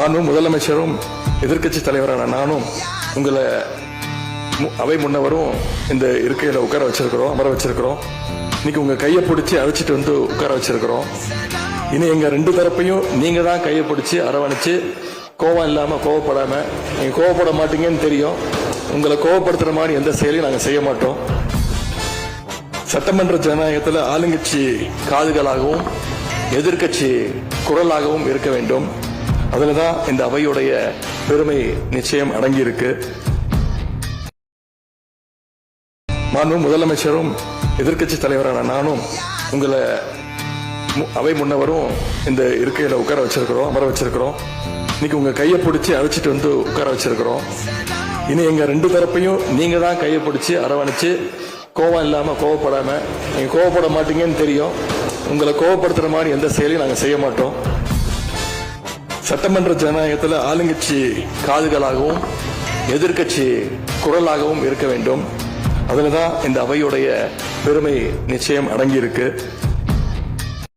மாண்பு முதலமைச்சரும் எதிர்க்கட்சி தலைவரான நானும் உங்களை அவை முன்னவரும் இந்த இருக்கையில உட்கார வச்சிருக்கிறோம், அமர வச்சிருக்கிறோம். இன்னைக்கு உங்க கையை பிடிச்சி அழைச்சிட்டு வந்து உட்கார வச்சிருக்கிறோம். இனி எங்க ரெண்டு தரப்பையும் நீங்க தான் கையை பிடிச்சி அரவணைச்சு கோவம் இல்லாம கோவப்படாம, நீங்க கோவப்பட மாட்டீங்கன்னு தெரியும். உங்களை கோவப்படுத்துற மாதிரி எந்த செயலையும் நாங்க செய்ய மாட்டோம். சட்டமன்ற ஜனநாயகத்தில் ஆளுங்கட்சி காதுகளாகவும் எதிர்கட்சி குரலாகவும் இருக்க வேண்டும். அதுலதான் இந்த அவையுடைய பெருமை நிச்சயம் அடங்கியிருக்கு. மாண்பு முதலமைச்சரும் எதிர்க்கட்சி தலைவரான நானும் உங்களை அவை முன்னவரும் இந்த இருக்கையில உட்கார வச்சிருக்கிறோம், அமர வச்சிருக்கிறோம். இன்னைக்கு உங்க கையை பிடிச்சி அழைச்சிட்டு வந்து உட்கார வச்சிருக்கிறோம். இனி எங்க ரெண்டு தரப்பையும் நீங்க தான் கையை பிடிச்சி அரவணைச்சு கோவம் இல்லாம கோவப்படாம, நீங்க கோவப்பட மாட்டீங்கன்னு தெரியும். உங்களை கோவப்படுத்துற மாதிரி எந்த செயலையும் நாங்க செய்ய மாட்டோம். சட்டமன்ற ஜனநாயகத்தில் ஆளுங்கட்சி காதுகளாகவும் எதிர்கட்சி குரலாகவும் இருக்க வேண்டும். அதுலதான் இந்த அவையுடைய பெருமை நிச்சயம் அடங்கியிருக்கு.